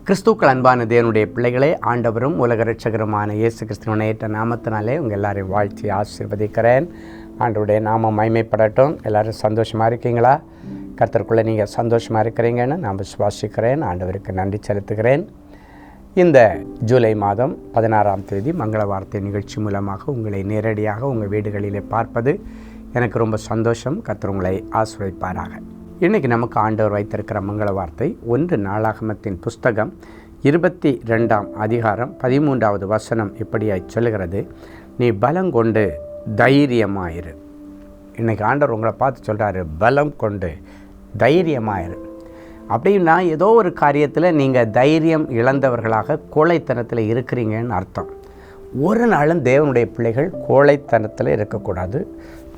கிறிஸ்துக்கள் அன்பான தேவனுடைய பிள்ளைகளே, ஆண்டவரும் உலக இரட்சகருமான இயேசு கிறிஸ்துவின் ஏற்ற நாமத்தினாலே உங்கள் எல்லாரையும் வாழ்த்தி ஆசீர்வதிக்கிறேன். ஆண்டவருடைய நாமம் மகிமைப்படட்டும். எல்லோரும் சந்தோஷமாக இருக்கீங்களா? கர்த்தருக்குள்ளே நீங்கள் சந்தோஷமாக இருக்கிறீங்கன்னு நான் விசுவாசிக்கிறேன். ஆண்டவருக்கு நன்றி செலுத்துகிறேன். இந்த ஜூலை மாதம் 16ஆம் தேதி மங்கள வார்த்தை நிகழ்ச்சி மூலமாக உங்களை நேரடியாக உங்கள் வீடுகளிலே பார்ப்பது எனக்கு ரொம்ப சந்தோஷம். கர்த்தர் உங்களை ஆசீர்வதிப்பாராக. இன்றைக்கி நமக்கு ஆண்டவர் வைத்திருக்கிற மங்கள வார்த்தை 1 நாளாகமத்தின் புஸ்தகம் 22ஆம் அதிகாரம் 13வது வசனம் இப்படியாய் சொல்லுகிறது, நீ பலம் கொண்டு தைரியமாயிரு. இன்றைக்கி ஆண்டவர் உங்களை பார்த்து சொல்கிறாரு, பலம் கொண்டு தைரியமாயிரு. அப்படின்னா ஏதோ ஒரு காரியத்தில் நீங்கள் தைரியம் இழந்தவர்களாக கோழைத்தனத்தில் இருக்கிறீங்கன்னு அர்த்தம். ஒரு நாளும் தேவனுடைய பிள்ளைகள் கோழைத்தனத்தில் இருக்கக்கூடாது,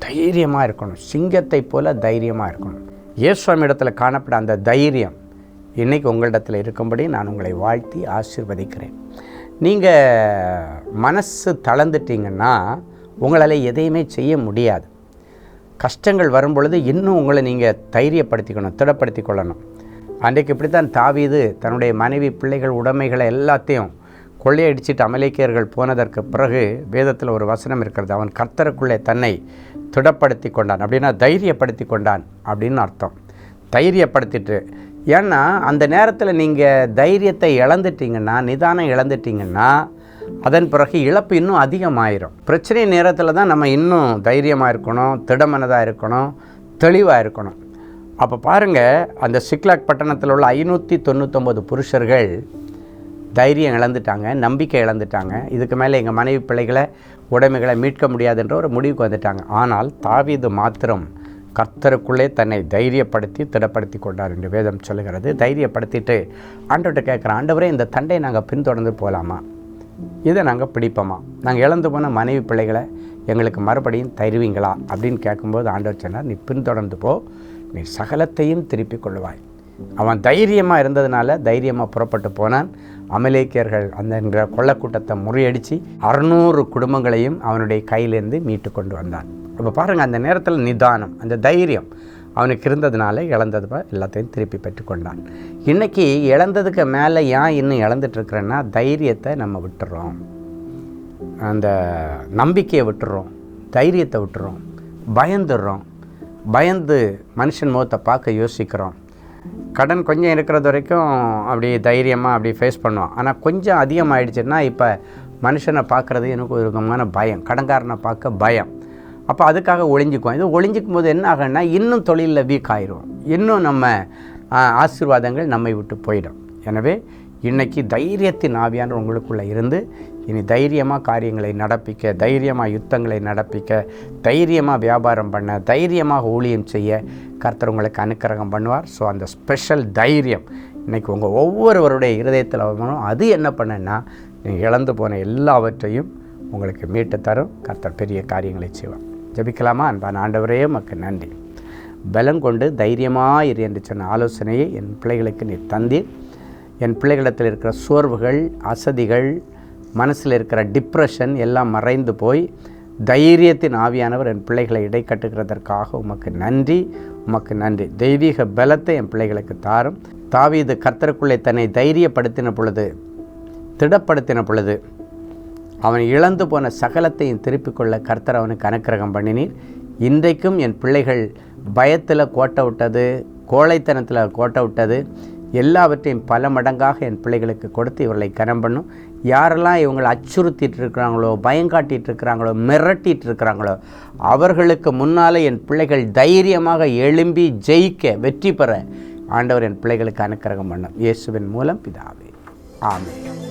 தைரியமாக இருக்கணும். சிங்கத்தை போல தைரியமாக இருக்கணும். இயேசுவின் இடத்துல காணப்பட அந்த தைரியம் இன்றைக்கி உங்களிடத்தில் இருக்கும்படி நான் உங்களை வாழ்த்தி ஆசீர்வதிக்கிறேன். நீங்கள் மனசு தளர்ந்துட்டிங்கன்னா உங்களால் எதையுமே செய்ய முடியாது. கஷ்டங்கள் வரும் பொழுது இன்னும் உங்களை நீங்கள் தைரியப்படுத்திக்கணும், திடப்படுத்தி கொள்ளணும். அன்றைக்கு இப்படி தான் தாவீது தன்னுடைய மனைவி பிள்ளைகள் உடைமைகளை எல்லாத்தையும் கொள்ளையடிச்சிட்டு அமலேக்கியர்கள் போனதற்கு பிறகு வேதத்தில் ஒரு வசனம் இருக்கிறது, அவன் கர்த்தருக்குள்ளே தன்னை திடப்படுத்தி கொண்டான். அப்படின்னா தைரியப்படுத்தி கொண்டான் அப்படின்னு அர்த்தம். தைரியப்படுத்திட்டு, ஏன்னா அந்த நேரத்தில் நீங்கள் தைரியத்தை இழந்துட்டிங்கன்னா, நிதானம் இழந்துட்டிங்கன்னா அதன் பிறகு இழப்பு இன்னும் அதிகமாயிரும். பிரச்சனை நேரத்தில் தான் நம்ம இன்னும் தைரியமாக இருக்கணும், திடமனதாக இருக்கணும், தெளிவாக இருக்கணும். அப்போ பாருங்கள், அந்த சிக்லாக் பட்டணத்தில் உள்ள 599 புருஷர்கள் தைரியம் இழந்துட்டாங்க, நம்பிக்கை இழந்துட்டாங்க. இதுக்கு மேலே எங்கள் மனைவி பிள்ளைகளை உடைமைகளை மீட்க முடியாதுன்ற ஒரு முடிவுக்கு வந்துட்டாங்க. ஆனால் தாவீது மாத்திரம் கர்த்தருக்குள்ளே தன்னை தைரியப்படுத்தி திடப்படுத்தி கொண்டார் என்று வேதம் சொல்லுகிறது. தைரியப்படுத்திட்டு ஆண்டவர்கிட்ட கேட்குறேன், ஆண்டவரே இந்த தண்டையை நாங்கள் பின்தொடர்ந்து போகலாமா? இதை நாங்கள் பிடிப்போமா? நாங்கள் இழந்து போன மனைவி பிள்ளைகளை எங்களுக்கு மறுபடியும் தருவீங்களா அப்படின்னு கேட்கும்போது ஆண்டவர் சொன்னார், நீ பின்தொடர்ந்து போ, நீ சகலத்தையும் திருப்பி கொள்ளுவாய். அவன் தைரியமாக இருந்ததுனால தைரியமாக புறப்பட்டு போனான். அமலேக்கியர்கள் அந்த கொள்ளக்கூட்டத்தை முறியடித்து 600 குடும்பங்களையும் அவனுடைய கையிலேருந்து மீட்டு கொண்டு வந்தான். இப்போ பாருங்கள், அந்த நேரத்தில் நிதானம், அந்த தைரியம் அவனுக்கு இருந்ததுனால இழந்தது எல்லாத்தையும் திருப்பி பெற்றுக்கொண்டான். இன்றைக்கி இழந்ததுக்கு மேலே ஏன் இன்னும் இழந்துட்டுருக்குறேன்னா, தைரியத்தை நம்ம விட்டுறோம், அந்த நம்பிக்கையை விட்டுறோம், தைரியத்தை விட்டுறோம், பயந்து மனுஷன் முகத்தை பார்க்க யோசிக்கிறோம். கடன் கொஞ்சம் இருக்கிறது வரைக்கும் அப்படி தைரியமாக அப்படி ஃபேஸ் பண்ணுவோம். ஆனால் கொஞ்சம் அதிகமாகிடுச்சுன்னா இப்போ மனுஷனை பார்க்குறது எனக்கு ஒரு விதமான பயம், கடன்காரனை பார்க்க பயம். அப்போ அதுக்காக ஒளிஞ்சிக்குவோம். இது ஒளிஞ்சிக்கும் போது என்ன ஆகுன்னா, இன்னும் தொழிலில் வீக் ஆயிடுவோம், இன்னும் நம்ம ஆசீர்வாதங்கள் நம்மை விட்டு போயிடும். எனவே இன்றைக்கி தைரியத்தின் ஆவியான உங்களுக்குள்ளே இருந்து இனி தைரியமாக காரியங்களை நடப்பிக்க, தைரியமாக யுத்தங்களை நடப்பிக்க, தைரியமாக வியாபாரம் பண்ண, தைரியமாக ஊழியம் செய்ய கர்த்தர் உங்களுக்கு அனுக்கிரகம் பண்ணுவார். ஸோ அந்த ஸ்பெஷல் தைரியம் இன்றைக்கி உங்கள் ஒவ்வொருவருடைய இருதயத்தில் வரணும். அது என்ன பண்ணேன்னா, நீங்கள் இழந்து போன எல்லாவற்றையும் உங்களுக்கு மீட்டு தரும். கர்த்தர் பெரிய காரியங்களை செய்வார். ஜெபிக்கலாமா? அன்பான ஆண்டவரே, உமக்கு நன்றி. பலம் கொண்டு தைரியமாக இரு என்று சொன்ன ஆலோசனையை என் பிள்ளைகளுக்கு நீ தந்தீர். என் பிள்ளைகளிடத்தில் இருக்கிற சோர்வுகள், அசதிகள், மனசில் இருக்கிற டிப்ரெஷன் எல்லாம் மறைந்து போய் தைரியத்தின் ஆவியானவர் என் பிள்ளைகளை இடை கட்டுகிறதற்காக உமக்கு நன்றி. தெய்வீக பலத்தை என் பிள்ளைகளுக்கு தாரும். தாவீது கர்த்தருக்குள்ளே தன்னை தைரியப்படுத்தின பொழுது, திடப்படுத்தின பொழுது அவன் இழந்து போன சகலத்தையும் திருப்பிக் கொள்ள கர்த்தர் அவனுக்கு அனுக்கிரகம் பண்ணினீர். இன்றைக்கும் என் பிள்ளைகள் பயத்தில் கோட்டை விட்டது, கோழைத்தனத்தில் கோட்டை விட்டது எல்லாவற்றையும் பல மடங்காக என் பிள்ளைகளுக்கு கொடுத்து இவர்களை கனம் பண்ணும். யாரெல்லாம் இவங்களை அச்சுறுத்திட்டு இருக்கிறாங்களோ, பயங்காட்டிகிட்டு இருக்கிறாங்களோ, மிரட்டிகிட்டு இருக்கிறாங்களோ அவர்களுக்கு முன்னால் என் பிள்ளைகள் தைரியமாக எழும்பி ஜெயிக்க, வெற்றி பெற ஆண்டவர் என் பிள்ளைகளுக்கு அனுக்கிரகம் பண்ணும். இயேசுவின் மூலம் பிதாவே, ஆமென்.